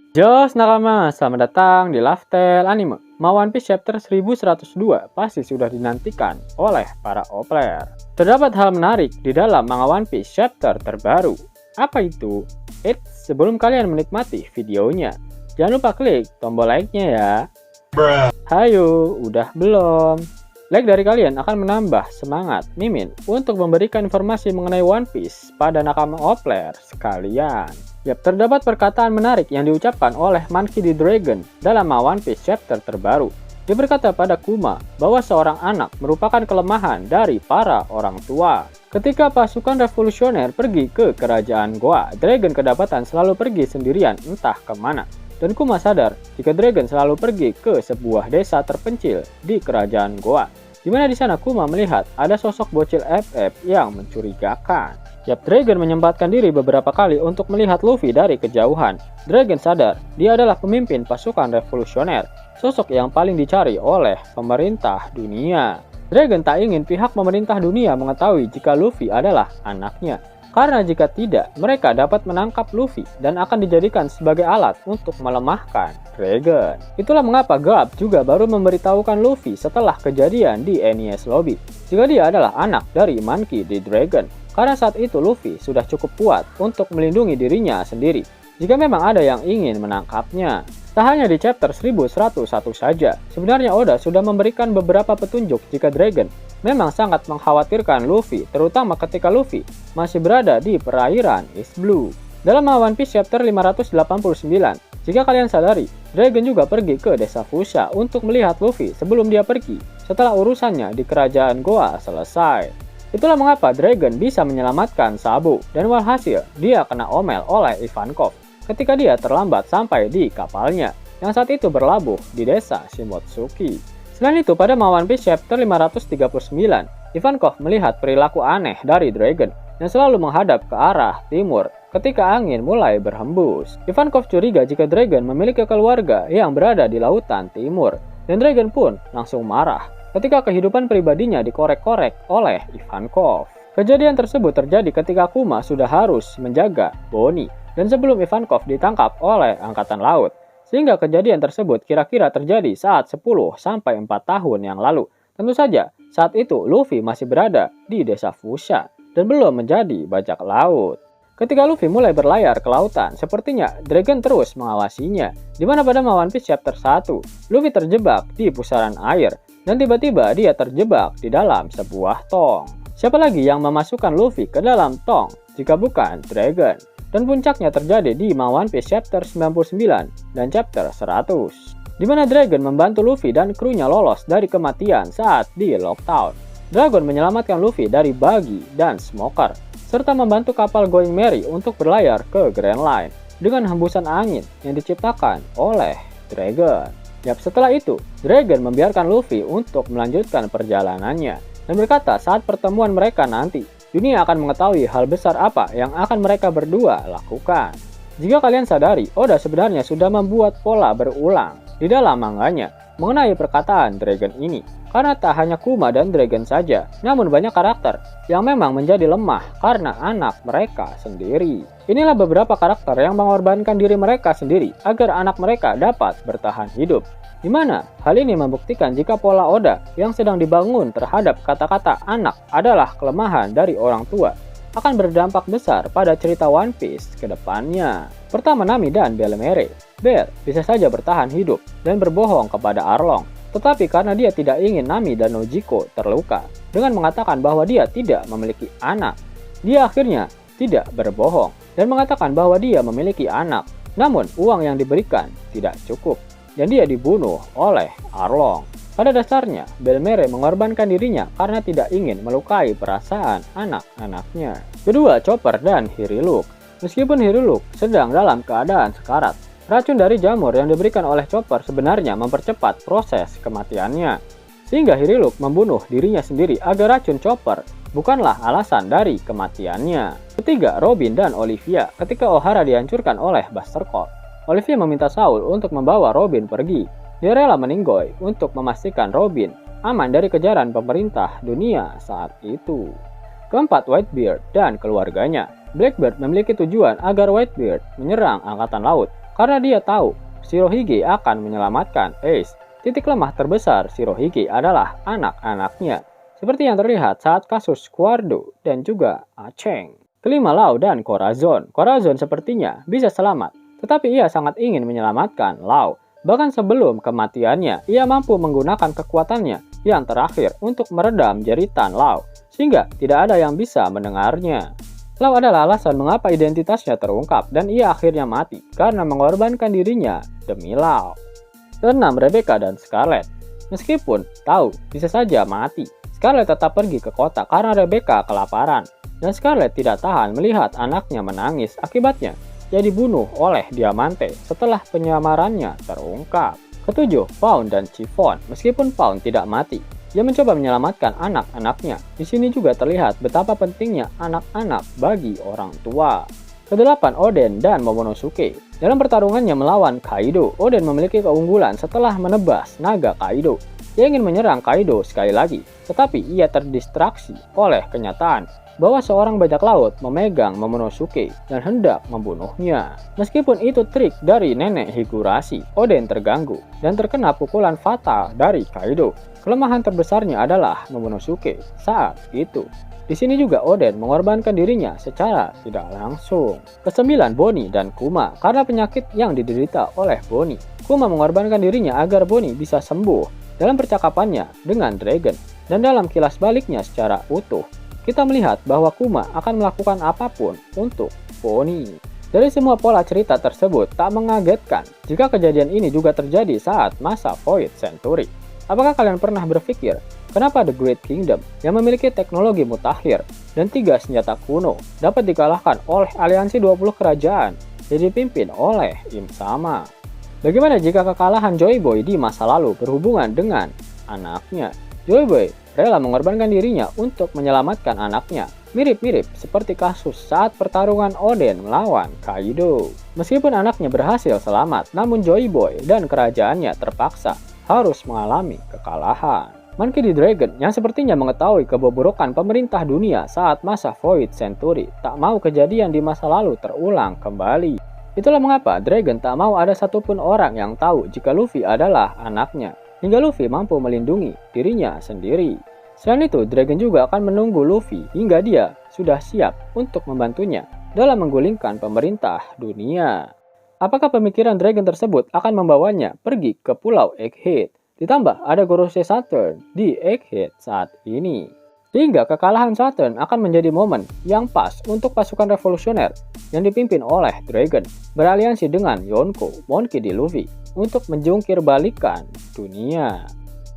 Jos nakama, selamat datang di Laftel Anime. One Piece chapter 1102 pasti sudah dinantikan oleh para player. Terdapat hal menarik di dalam manga One Piece chapter terbaru. Apa itu? Sebelum kalian menikmati videonya, jangan lupa klik tombol like-nya ya. Hayo, udah belum? Like dari kalian akan menambah semangat Mimin untuk memberikan informasi mengenai One Piece pada nakama player sekalian. Terdapat perkataan menarik yang diucapkan oleh Monkey D. Dragon dalam One Piece chapter terbaru. Dia berkata pada Kuma bahwa seorang anak merupakan kelemahan dari para orang tua. Ketika pasukan revolusioner pergi ke kerajaan Goa, Dragon kedapatan selalu pergi sendirian entah kemana. Dan Kuma sadar jika Dragon selalu pergi ke sebuah desa terpencil di kerajaan Goa, di mana di sana Kuma melihat ada sosok bocil FF yang mencurigakan. Dragon menyempatkan diri beberapa kali untuk melihat Luffy dari kejauhan. Dragon sadar dia adalah pemimpin pasukan revolusioner, sosok yang paling dicari oleh pemerintah dunia. Dragon tak ingin pihak pemerintah dunia mengetahui jika Luffy adalah anaknya. Karena jika tidak, mereka dapat menangkap Luffy dan akan dijadikan sebagai alat untuk melemahkan Dragon. Itulah mengapa Garp juga baru memberitahukan Luffy setelah kejadian di NES Lobby jika dia adalah anak dari Monkey D. Dragon. Karena saat itu Luffy sudah cukup kuat untuk melindungi dirinya sendiri jika memang ada yang ingin menangkapnya. Tak hanya di chapter 1101 saja, sebenarnya Oda sudah memberikan beberapa petunjuk jika Dragon memang sangat mengkhawatirkan Luffy, terutama ketika Luffy masih berada di perairan East Blue. Dalam One Piece chapter 589, jika kalian sadari, Dragon juga pergi ke desa Fushia untuk melihat Luffy sebelum dia pergi setelah urusannya di kerajaan Goa selesai. Itulah mengapa Dragon bisa menyelamatkan Sabo, dan walhasil dia kena omel oleh Ivankov ketika dia terlambat sampai di kapalnya yang saat itu berlabuh di desa Shimotsuki. Selain itu, pada One Piece chapter 539, Ivankov melihat perilaku aneh dari Dragon yang selalu menghadap ke arah timur ketika angin mulai berhembus. Ivankov curiga jika Dragon memiliki keluarga yang berada di lautan timur, dan Dragon pun langsung marah ketika kehidupan pribadinya dikorek-korek oleh Ivankov. Kejadian tersebut terjadi ketika Kuma sudah harus menjaga Bonnie dan sebelum Ivankov ditangkap oleh Angkatan Laut. Sehingga kejadian tersebut kira-kira terjadi saat 10-4 tahun yang lalu. Tentu saja, saat itu Luffy masih berada di desa Fushia dan belum menjadi bajak laut. Ketika Luffy mulai berlayar ke lautan, sepertinya Dragon terus mengawasinya. Di mana pada One Piece chapter 1, Luffy terjebak di pusaran air dan tiba-tiba dia terjebak di dalam sebuah tong. Siapa lagi yang memasukkan Luffy ke dalam tong jika bukan Dragon? Dan puncaknya terjadi di One Piece chapter 99 dan chapter 100, di mana Dragon membantu Luffy dan krunya lolos dari kematian saat di Lockdown. Dragon menyelamatkan Luffy dari Buggy dan Smoker, serta membantu kapal Going Merry untuk berlayar ke Grand Line dengan hembusan angin yang diciptakan oleh Dragon. Setelah itu, Dragon membiarkan Luffy untuk melanjutkan perjalanannya dan berkata saat pertemuan mereka nanti, dunia akan mengetahui hal besar apa yang akan mereka berdua lakukan. Jika kalian sadari, Oda sebenarnya sudah membuat pola berulang di dalam manganya mengenai perkataan Dragon ini. Karena tak hanya Kuma dan Dragon saja, namun banyak karakter yang memang menjadi lemah karena anak mereka sendiri. Inilah beberapa karakter yang mengorbankan diri mereka sendiri agar anak mereka dapat bertahan hidup. Di mana hal ini membuktikan jika pola Oda yang sedang dibangun terhadap kata-kata anak adalah kelemahan dari orang tua akan berdampak besar pada cerita One Piece ke depannya. Pertama, Nami dan Belemere. Bear bisa saja bertahan hidup dan berbohong kepada Arlong, tetapi karena dia tidak ingin Nami dan Nojiko terluka dengan mengatakan bahwa dia tidak memiliki anak, dia akhirnya tidak berbohong dan mengatakan bahwa dia memiliki anak. Namun uang yang diberikan tidak cukup dan dia dibunuh oleh Arlong. Pada dasarnya, Belemere mengorbankan dirinya karena tidak ingin melukai perasaan anak-anaknya. Kedua, Chopper dan Hiriluk. Meskipun Hiriluk sedang dalam keadaan sekarat, racun dari jamur yang diberikan oleh Chopper sebenarnya mempercepat proses kematiannya. Sehingga Hiriluk membunuh dirinya sendiri agar racun Chopper bukanlah alasan dari kematiannya. Ketiga, Robin dan Olivia. Ketika Ohara dihancurkan oleh Buster Call, Olivia meminta Saul untuk membawa Robin pergi. Dia rela meninggoy untuk memastikan Robin aman dari kejaran pemerintah dunia saat itu. Keempat, Whitebeard dan keluarganya. Blackbeard memiliki tujuan agar Whitebeard menyerang Angkatan Laut karena dia tahu Shirohige akan menyelamatkan Ace. Titik lemah terbesar Shirohige adalah anak-anaknya, seperti yang terlihat saat kasus Kuardo dan juga Acheng. Kelima, Lau dan Corazon. Corazon sepertinya bisa selamat, tetapi ia sangat ingin menyelamatkan Lau. Bahkan sebelum kematiannya, ia mampu menggunakan kekuatannya yang terakhir untuk meredam jeritan Lau, sehingga tidak ada yang bisa mendengarnya. Lau adalah alasan mengapa identitasnya terungkap dan ia akhirnya mati karena mengorbankan dirinya demi Lau. 6. Rebecca dan Scarlet. Meskipun tahu bisa saja mati, Scarlet tetap pergi ke kota karena Rebecca kelaparan, dan Scarlet tidak tahan melihat anaknya menangis akibatnya ia dibunuh oleh Diamante setelah penyamarannya terungkap. Ketujuh, Fawn dan Chiffon. Meskipun Fawn tidak mati, ia mencoba menyelamatkan anak-anaknya. Di sini juga terlihat betapa pentingnya anak-anak bagi orang tua. Kedelapan, Oden dan Momonosuke. Dalam pertarungannya melawan Kaido, Oden memiliki keunggulan setelah menebas naga Kaido. Ia ingin menyerang Kaido sekali lagi, tetapi ia terdistraksi oleh kenyataan bahwa seorang bajak laut memegang Momonosuke dan hendak membunuhnya. Meskipun itu trik dari nenek Higurashi, Oden terganggu dan terkena pukulan fatal dari Kaido. Kelemahan terbesarnya adalah Momonosuke saat itu. Di sini juga Oden mengorbankan dirinya secara tidak langsung. Kesembilan, Bonnie dan Kuma. Karena penyakit yang diderita oleh Bonnie, Kuma mengorbankan dirinya agar Bonnie bisa sembuh. Dalam percakapannya dengan Dragon dan dalam kilas baliknya secara utuh, kita melihat bahwa Kuma akan melakukan apapun untuk Bonnie. Dari semua pola cerita tersebut tak mengagetkan jika kejadian ini juga terjadi saat masa Void Century. Apakah kalian pernah berpikir kenapa The Great Kingdom yang memiliki teknologi mutakhir dan 3 senjata kuno dapat dikalahkan oleh aliansi 20 kerajaan yang dipimpin oleh Im Sama? Bagaimana jika kekalahan Joy Boy di masa lalu berhubungan dengan anaknya? Joy Boy rela mengorbankan dirinya untuk menyelamatkan anaknya, mirip-mirip seperti kasus saat pertarungan Oden melawan Kaido. Meskipun anaknya berhasil selamat, namun Joy Boy dan kerajaannya terpaksa harus mengalami kekalahan. Monkey D. Dragon yang sepertinya mengetahui kebobrokan pemerintah dunia saat masa Void Century tak mau kejadian di masa lalu terulang kembali. Itulah mengapa Dragon tak mau ada satupun orang yang tahu jika Luffy adalah anaknya, hingga Luffy mampu melindungi dirinya sendiri. Selain itu, Dragon juga akan menunggu Luffy hingga dia sudah siap untuk membantunya dalam menggulingkan pemerintah dunia. Apakah pemikiran Dragon tersebut akan membawanya pergi ke Pulau Egghead? Ditambah ada Gorosei Saturn di Egghead saat ini. Sehingga kekalahan Saturn akan menjadi momen yang pas untuk pasukan revolusioner yang dipimpin oleh Dragon beraliansi dengan Yonko, Monkey D. Luffy untuk menjungkir balikan dunia.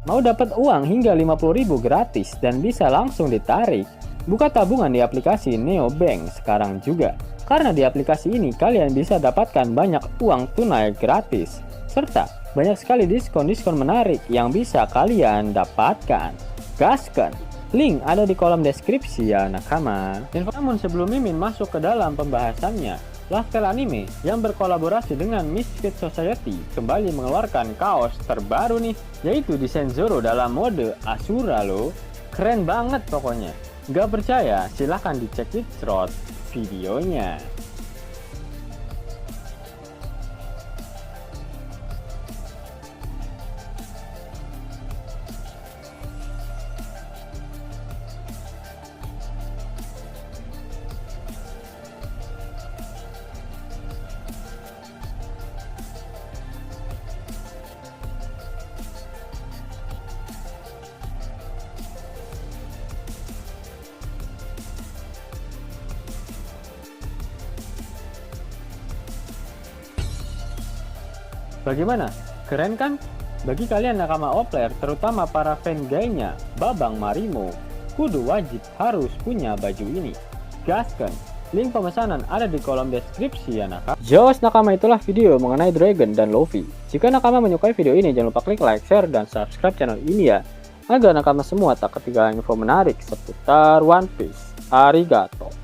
Mau dapat uang hingga 50.000 gratis dan bisa langsung ditarik? Buka tabungan di aplikasi Neobank sekarang juga. Karena di aplikasi ini kalian bisa dapatkan banyak uang tunai gratis, serta banyak sekali diskon-diskon menarik yang bisa kalian dapatkan. Gaskan! Link ada di kolom deskripsi ya nakama. Namun sebelum Mimin masuk ke dalam pembahasannya, Laftel Anime yang berkolaborasi dengan Misfit Society kembali mengeluarkan kaos terbaru nih, yaitu desain Zoro dalam mode Asura loh. Keren banget pokoknya. Gak percaya? Silahkan dicek di short videonya. Bagaimana? Keren kan? Bagi kalian nakama Oplayer, terutama para fan gaynya Babang Marimo, kudu wajib harus punya baju ini. Gaskan! Link pemesanan ada di kolom deskripsi ya nakama. Jos nakama, itulah video mengenai Dragon dan Luffy. Jika nakama menyukai video ini, jangan lupa klik like, share, dan subscribe channel ini ya, agar nakama semua tak ketinggalan info menarik seputar One Piece. Arigato!